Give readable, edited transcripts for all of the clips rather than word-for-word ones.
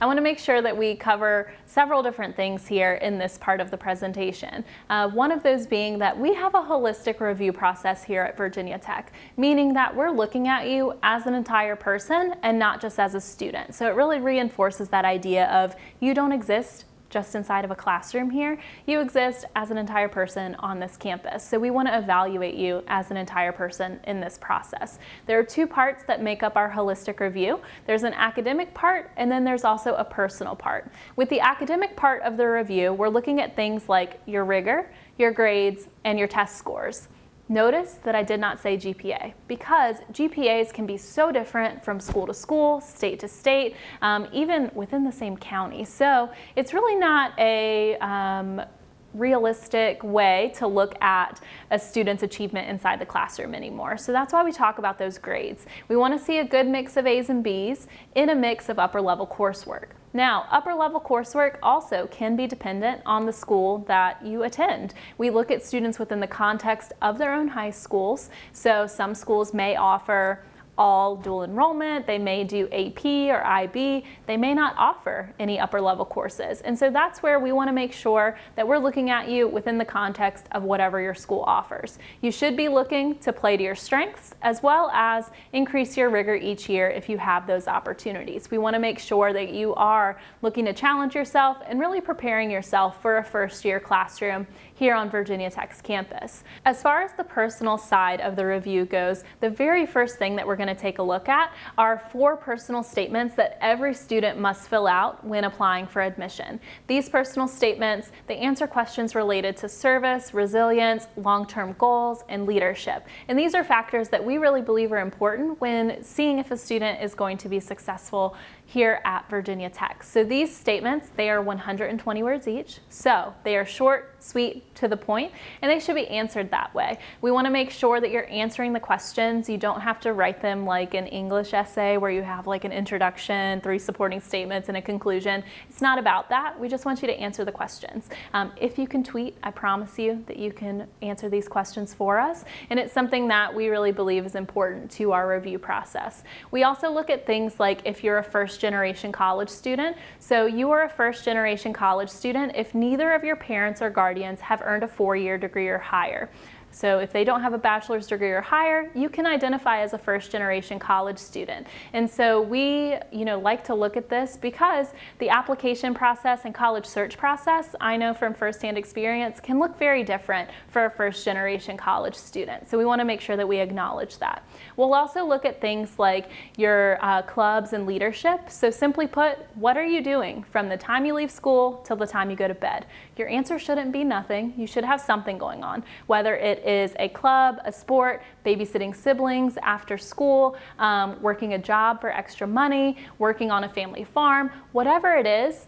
I want to make sure that we cover several different things here in this part of the presentation. One of those being that we have a holistic review process here at Virginia Tech, meaning that we're looking at you as an entire person and not just as a student. So it really reinforces that idea of you don't exist just inside of a classroom here. You exist as an entire person on this campus. So we want to evaluate you as an entire person in this process. There are two parts that make up our holistic review. There's an academic part, and then there's also a personal part. With the academic part of the review, we're looking at things like your rigor, your grades, and your test scores. Notice that I did not say GPA, because GPAs can be so different from school to school, state to state, even within the same county. So it's really not a realistic way to look at a student's achievement inside the classroom anymore. So that's why we talk about those grades. We want to see a good mix of A's and B's in a mix of upper level coursework. Now, upper level coursework also can be dependent on the school that you attend. We look at students within the context of their own high schools. So some schools may offer all dual enrollment, they may do AP or IB, they may not offer any upper level courses. And so that's where we want to make sure that we're looking at you within the context of whatever your school offers. You should be looking to play to your strengths as well as increase your rigor each year if you have those opportunities. We want to make sure that you are looking to challenge yourself and really preparing yourself for a first year classroom here on Virginia Tech's campus. As far as the personal side of the review goes, the very first thing that we're going to take a look at are 4 personal statements that every student must fill out when applying for admission. These personal statements, they answer questions related to service, resilience, long-term goals, and leadership. And these are factors that we really believe are important when seeing if a student is going to be successful here at Virginia Tech. So these statements, they are 120 words each. So they are short, sweet, to the point, and they should be answered that way. We want to make sure that you're answering the questions. You don't have to write them like an English essay where you have like an introduction, 3 supporting statements, and a conclusion. It's not about that. We just want you to answer the questions. If you can tweet, I promise you that you can answer these questions for us, and it's something that we really believe is important to our review process. We also look at things like if you're a first-generation college student. So you are a first-generation college student if neither of your parents or guardians have earned a 4-year degree or higher. So if they don't have a bachelor's degree or higher, you can identify as a first-generation college student. And so we, like to look at this because the application process and college search process, I know from firsthand experience, can look very different for a first-generation college student. So we want to make sure that we acknowledge that. We'll also look at things like your clubs and leadership. So simply put, what are you doing from the time you leave school till the time you go to bed? Your answer shouldn't be nothing. You should have something going on, whether it is a club, a sport, babysitting siblings after school, working a job for extra money, working on a family farm, whatever it is.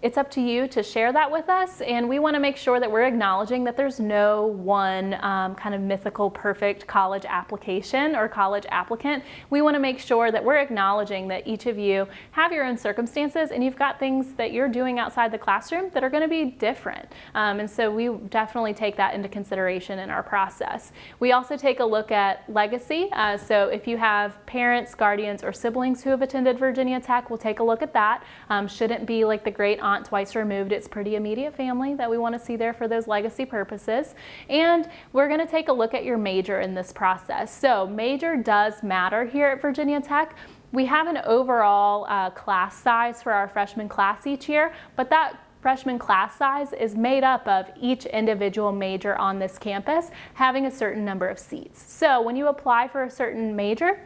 It's up to you to share that with us, and we want to make sure that we're acknowledging that there's no one kind of mythical perfect college application or college applicant. We want to make sure that we're acknowledging that each of you have your own circumstances and you've got things that you're doing outside the classroom that are going to be different. And so we definitely take that into consideration in our process. We also take a look at legacy. So if you have parents, guardians, or siblings who have attended Virginia Tech, we'll take a look at that. Shouldn't be like the great aunt twice removed. It's pretty immediate family that we want to see there for those legacy purposes. And we're going to take a look at your major in this process. So major does matter here at Virginia Tech. We have an overall class size for our freshman class each year, but that freshman class size is made up of each individual major on this campus having a certain number of seats. So when you apply for a certain major,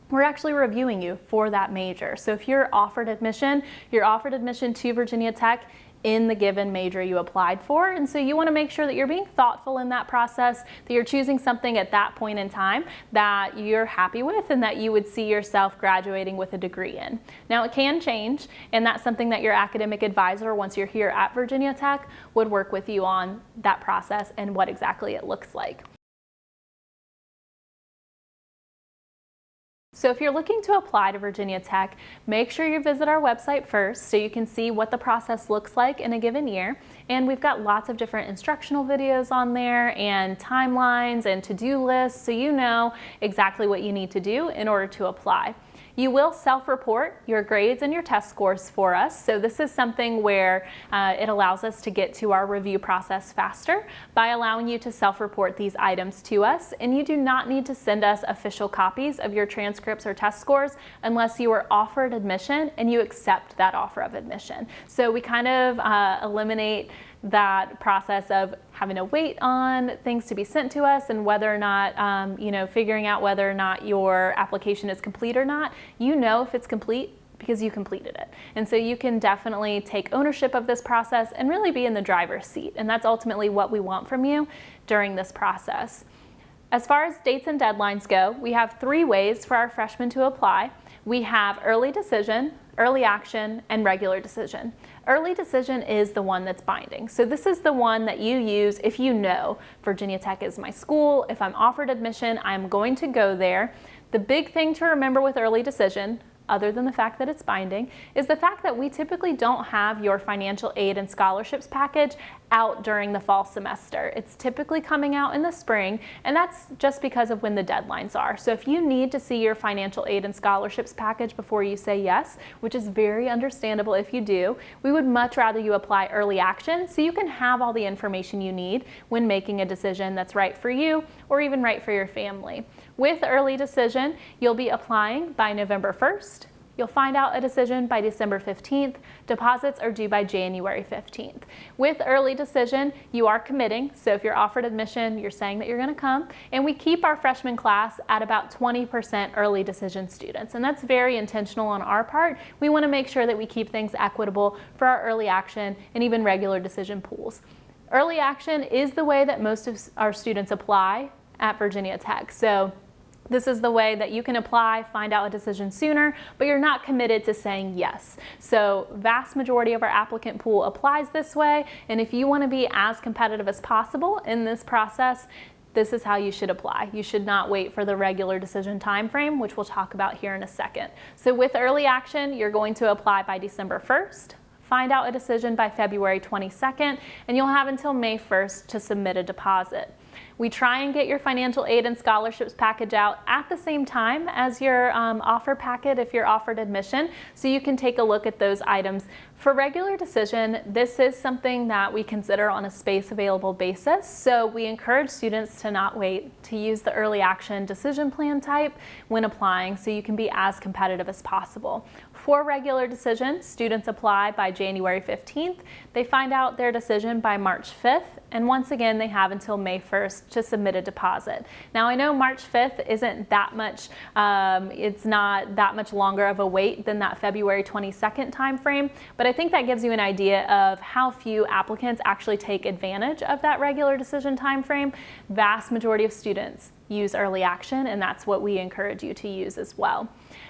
we're actually reviewing you for that major. So if you're offered admission to Virginia Tech in the given major you applied for. And so you want to make sure that you're being thoughtful in that process, that you're choosing something at that point in time that you're happy with and that you would see yourself graduating with a degree in. Now it can change, and that's something that your academic advisor, once you're here at Virginia Tech, would work with you on that process and what exactly it looks like. So if you're looking to apply to Virginia Tech, make sure you visit our website first so you can see what the process looks like in a given year. And we've got lots of different instructional videos on there and timelines and to-do lists so you know exactly what you need to do in order to apply. You will self-report your grades and your test scores for us. So this is something where it allows us to get to our review process faster by allowing you to self-report these items to us. And you do not need to send us official copies of your transcripts or test scores unless you are offered admission and you accept that offer of admission. So we kind of eliminate that process of having to wait on things to be sent to us and whether or not, figuring out whether or not your application is complete or not. You know if it's complete because you completed it. And so you can definitely take ownership of this process and really be in the driver's seat. And that's ultimately what we want from you during this process. As far as dates and deadlines go, we have 3 ways for our freshmen to apply. We have early decision, early action, and regular decision. Early decision is the one that's binding. So this is the one that you use if you know Virginia Tech is my school. If I'm offered admission, I'm going to go there. The big thing to remember with early decision, other than the fact that it's binding, is the fact that we typically don't have your financial aid and scholarships package out during the fall semester. It's typically coming out in the spring, and that's just because of when the deadlines are. So if you need to see your financial aid and scholarships package before you say yes, which is very understandable if you do, we would much rather you apply early action so you can have all the information you need when making a decision that's right for you or even right for your family. With early decision, you'll be applying by November 1st. You'll find out a decision by December 15th. Deposits are due by January 15th. With early decision, you are committing. So if you're offered admission, you're saying that you're going to come. And we keep our freshman class at about 20% early decision students. And that's very intentional on our part. We want to make sure that we keep things equitable for our early action and even regular decision pools. Early action is the way that most of our students apply at Virginia Tech. So this is the way that you can apply, find out a decision sooner, but you're not committed to saying yes. So vast majority of our applicant pool applies this way, and if you want to be as competitive as possible in this process, this is how you should apply. You should not wait for the regular decision time frame, which we'll talk about here in a second. So with early action, you're going to apply by December 1st. Find out a decision by February 22nd, and you'll have until May 1st to submit a deposit. We try and get your financial aid and scholarships package out at the same time as your offer packet if you're offered admission, so you can take a look at those items. For regular decision, this is something that we consider on a space available basis, so we encourage students to not wait, to use the early action decision plan type when applying so you can be as competitive as possible. For regular decision, students apply by January 15th. They find out their decision by March 5th, and once again, they have until May 1st to submit a deposit. Now, I know March 5th isn't that much, it's not that much longer of a wait than that February 22nd time frame, but I think that gives you an idea of how few applicants actually take advantage of that regular decision time frame. Vast majority of students use early action, and that's what we encourage you to use as well.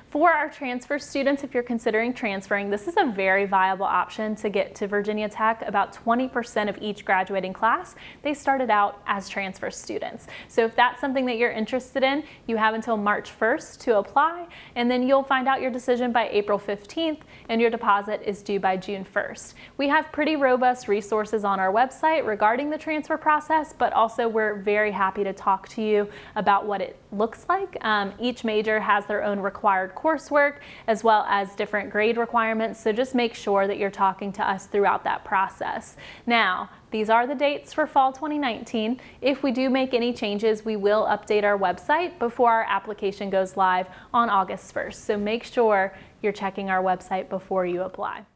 For our transfer students, if you're considering transferring, this is a very viable option to get to Virginia Tech. About 20% of each graduating class, they started out as transfer students. So if that's something that you're interested in, you have until March 1st to apply, and then you'll find out your decision by April 15th, and your deposit is due by June 1st. We have pretty robust resources on our website regarding the transfer process, but also we're very happy to talk to you about what it looks like. Each major has their own required coursework as well as different grade requirements, so just make sure that you're talking to us throughout that process. Now, these are the dates for fall 2019. If we do make any changes, we will update our website before our application goes live on August 1st, so make sure you're checking our website before you apply.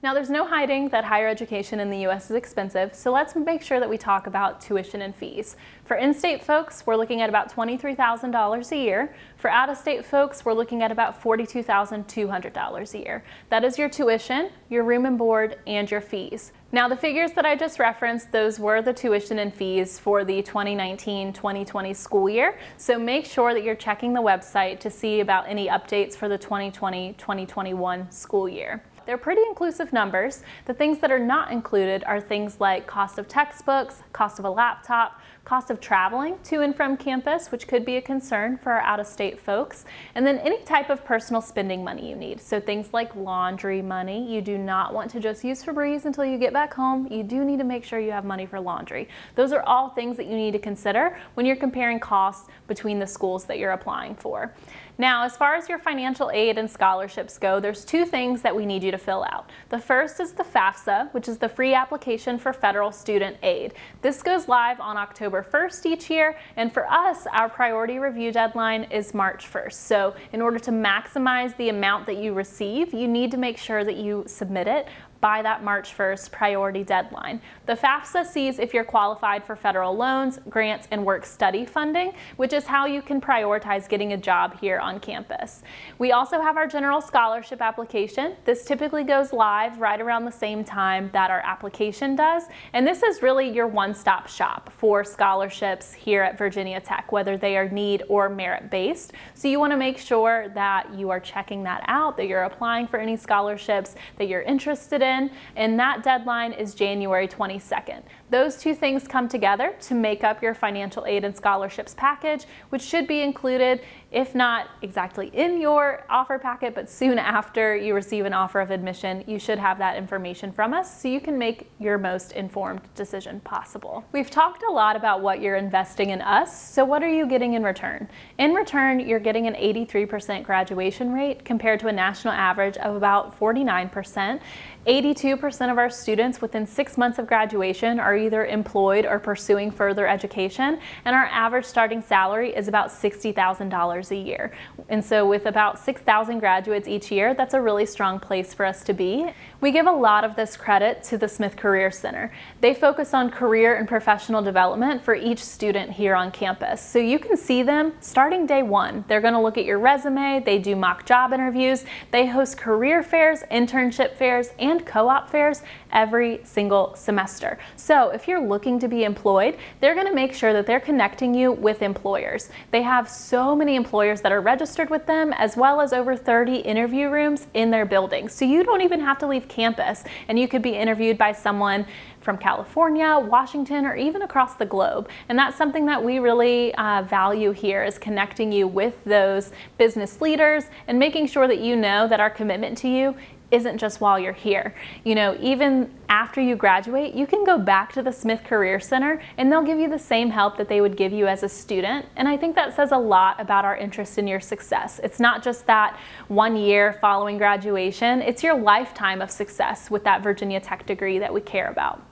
Now, there's no hiding that higher education in the U.S. is expensive, so let's make sure that we talk about tuition and fees. For in-state folks, we're looking at about $23,000 a year. For out-of-state folks, we're looking at about $42,200 a year. That is your tuition, your room and board, and your fees. Now, the figures that I just referenced, those were the tuition and fees for the 2019-2020 school year. So make sure that you're checking the website to see about any updates for the 2020-2021 school year. They're pretty inclusive numbers. The things that are not included are things like cost of textbooks, cost of a laptop, cost of traveling to and from campus, which could be a concern for our out-of-state folks, and then any type of personal spending money you need. So things like laundry money, you do not want to just use Febreze until you get back home. You do need to make sure you have money for laundry. Those are all things that you need to consider when you're comparing costs between the schools that you're applying for. Now, as far as your financial aid and scholarships go, there's two things that we need you to fill out. The first is the Fafsa, which is the free application for federal student aid. This goes live on October 1st each year, and for us, our priority review deadline is March 1st. So in order to maximize the amount that you receive, you need to make sure that you submit it by that March 1st priority deadline. The Fafsa sees if you're qualified for federal loans, grants, and work-study funding, which is how you can prioritize getting a job here on campus. We also have our general scholarship application. This typically goes live right around the same time that our application does, and this is really your one-stop shop for scholarships here at Virginia Tech, whether they are need or merit-based. So you want to make sure that you are checking that out, that you're applying for any scholarships that you're interested in, and that deadline is January 22nd. Those two things come together to make up your financial aid and scholarships package, which should be included, if not exactly in your offer packet, but soon after you receive an offer of admission, you should have that information from us so you can make your most informed decision possible. We've talked a lot about what you're investing in us, so what are you getting in return? In return, you're getting an 83% graduation rate compared to a national average of about 49%. 82% of our students within 6 months of graduation are either employed or pursuing further education, and our average starting salary is about $60,000 a year. And so with about 6,000 graduates each year, that's a really strong place for us to be. We give a lot of this credit to the Smith Career Center. They focus on career and professional development for each student here on campus. So you can see them starting day one. They're going to look at your resume, they do mock job interviews, they host career fairs, internship fairs, and co-op fairs every single semester. So if you're looking to be employed, they're going to make sure that they're connecting you with employers. They have so many employers that are registered with them, as well as over 30 interview rooms in their building. So you don't even have to leave campus, and you could be interviewed by someone from California, Washington, or even across the globe. And that's something that we really value here, is connecting you with those business leaders and making sure that you know that our commitment to you isn't just while you're here. You know, even after you graduate, you can go back to the Smith Career Center and they'll give you the same help that they would give you as a student. And I think that says a lot about our interest in your success. It's not just that 1 year following graduation, it's your lifetime of success with that Virginia Tech degree that we care about.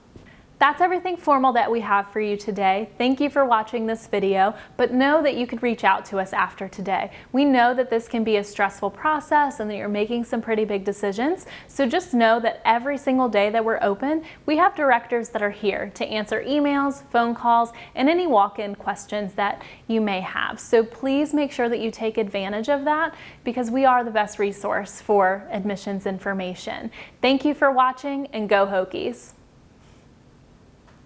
That's everything formal that we have for you today. Thank you for watching this video, but know that you could reach out to us after today. We know that this can be a stressful process and that you're making some pretty big decisions. So just know that every single day that we're open, we have directors that are here to answer emails, phone calls, and any walk-in questions that you may have. So please make sure that you take advantage of that, because we are the best resource for admissions information. Thank you for watching, and go Hokies.